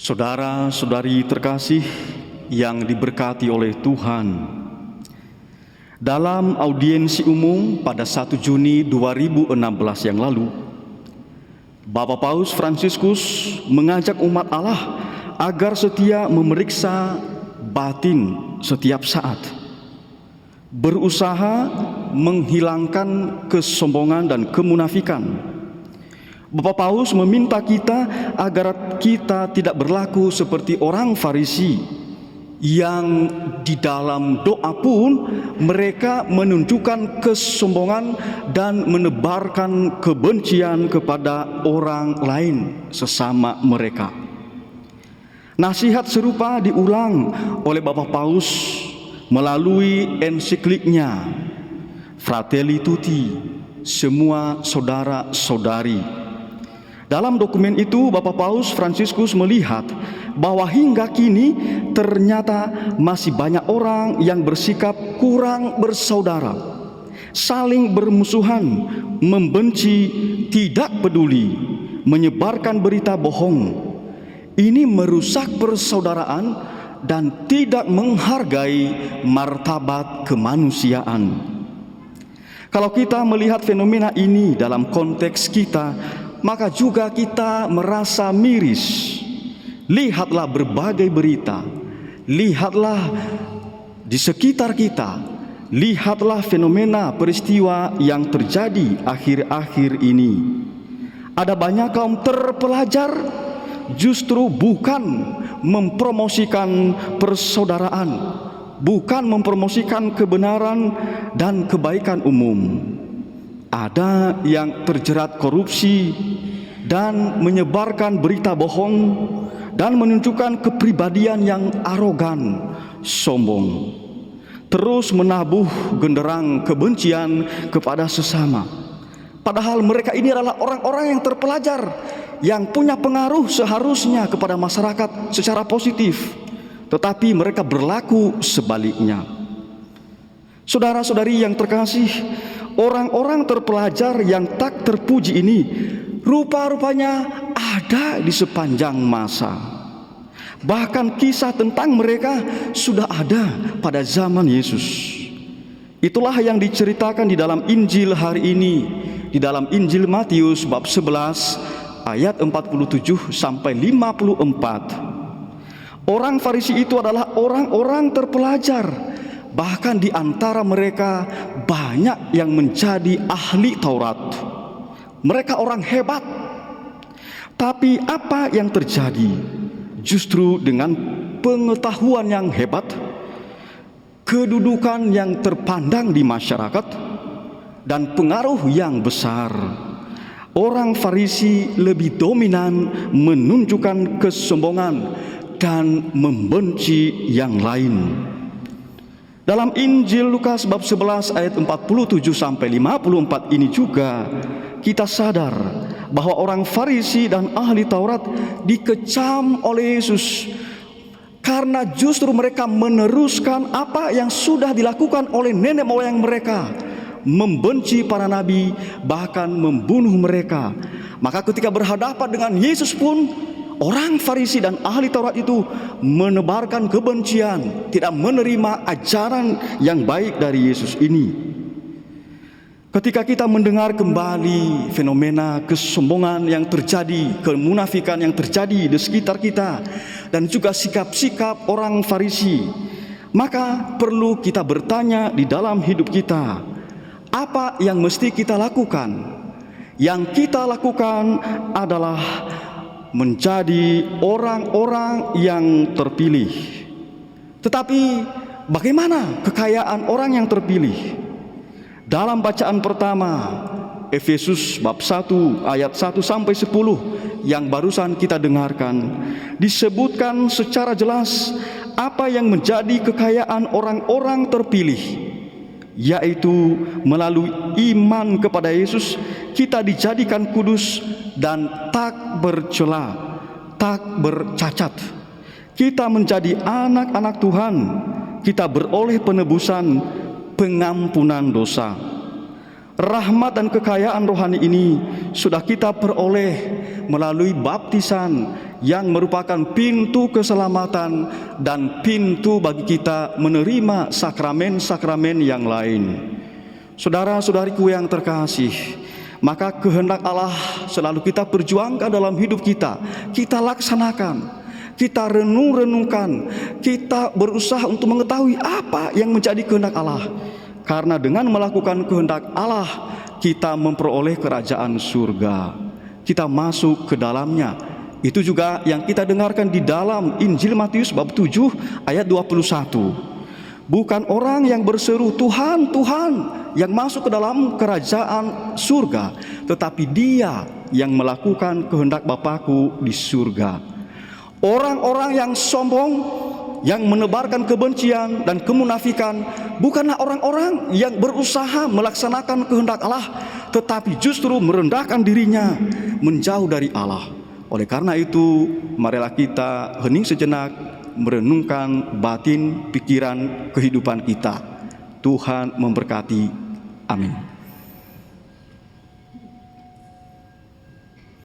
Saudara-saudari terkasih yang diberkati oleh Tuhan, dalam audiensi umum pada 1 Juni 2016 yang lalu, Bapak Paus Fransiskus mengajak umat Allah agar setia memeriksa batin setiap saat, berusaha menghilangkan kesombongan dan kemunafikan. Bapak Paus meminta kita agar kita tidak berlaku seperti orang Farisi yang di dalam doa pun mereka menunjukkan kesombongan dan menebarkan kebencian kepada orang lain sesama mereka. Nasihat serupa diulang oleh Bapak Paus melalui ensikliknya Fratelli Tutti, semua saudara-saudari. Dalam dokumen itu, Bapak Paus Fransiskus melihat bahwa hingga kini ternyata masih banyak orang yang bersikap kurang bersaudara, saling bermusuhan, membenci, tidak peduli, menyebarkan berita bohong. Ini merusak persaudaraan dan tidak menghargai martabat kemanusiaan. Kalau kita melihat fenomena ini dalam konteks kita, maka juga kita merasa miris. Lihatlah berbagai berita, lihatlah di sekitar kita, lihatlah fenomena peristiwa yang terjadi akhir-akhir ini. Ada banyak kaum terpelajar justru bukan mempromosikan persaudaraan, bukan mempromosikan kebenaran dan kebaikan umum. Ada yang terjerat korupsi dan menyebarkan berita bohong dan menunjukkan kepribadian yang arogan, sombong, terus menabuh genderang kebencian kepada sesama. Padahal mereka ini adalah orang-orang yang terpelajar, yang punya pengaruh seharusnya kepada masyarakat secara positif, tetapi mereka berlaku sebaliknya. Saudara-saudari yang terkasih, orang-orang terpelajar yang tak terpuji ini rupa-rupanya ada di sepanjang masa. Bahkan kisah tentang mereka sudah ada pada zaman Yesus. Itulah yang diceritakan di dalam Injil hari ini, di dalam Injil Matius bab 11 ayat 47 sampai 54. Orang Farisi itu adalah orang-orang terpelajar. Bahkan di antara mereka banyak yang menjadi ahli Taurat. Mereka orang hebat. Tapi apa yang terjadi? Justru dengan pengetahuan yang hebat, kedudukan yang terpandang di masyarakat, dan pengaruh yang besar, orang Farisi lebih dominan menunjukkan kesombongan dan membenci yang lain. Dalam Injil Lukas bab 11 ayat 47 sampai 54 ini juga kita sadar bahwa orang Farisi dan ahli Taurat dikecam oleh Yesus karena justru mereka meneruskan apa yang sudah dilakukan oleh nenek moyang mereka, membenci para nabi, bahkan membunuh mereka. Maka ketika berhadapan dengan Yesus pun, orang Farisi dan ahli Taurat itu menebarkan kebencian, tidak menerima ajaran yang baik dari Yesus ini. Ketika kita mendengar kembali fenomena kesombongan yang terjadi, kemunafikan yang terjadi di sekitar kita, dan juga sikap-sikap orang Farisi, maka perlu kita bertanya di dalam hidup kita, apa yang mesti kita lakukan? Yang kita lakukan adalah menjadi orang-orang yang terpilih. Tetapi bagaimana kekayaan orang yang terpilih? Dalam bacaan pertama, Efesus bab 1 ayat 1 sampai 10 yang barusan kita dengarkan, disebutkan secara jelas apa yang menjadi kekayaan orang-orang terpilih, yaitu melalui iman kepada Yesus kita dijadikan kudus dan tak bercela, tak bercacat. Kita menjadi anak-anak Tuhan, kita beroleh penebusan, pengampunan dosa. Rahmat dan kekayaan rohani ini sudah kita peroleh melalui baptisan yang merupakan pintu keselamatan dan pintu bagi kita menerima sakramen-sakramen yang lain. Saudara-saudariku yang terkasih, maka kehendak Allah selalu kita perjuangkan dalam hidup kita, kita laksanakan, kita renung-renungkan, kita berusaha untuk mengetahui apa yang menjadi kehendak Allah. Karena dengan melakukan kehendak Allah, kita memperoleh kerajaan surga. Kita masuk ke dalamnya. Itu juga yang kita dengarkan di dalam Injil Matius bab 7 ayat 21. Bukan orang yang berseru Tuhan, Tuhan yang masuk ke dalam kerajaan surga, tetapi dia yang melakukan kehendak Bapakku di surga. Orang-orang yang sombong, yang menebarkan kebencian dan kemunafikan, bukanlah orang-orang yang berusaha melaksanakan kehendak Allah, tetapi justru merendahkan dirinya, menjauh dari Allah. Oleh karena itu, marilah kita hening sejenak, merenungkan batin, pikiran, kehidupan kita. Tuhan memberkati. Amin.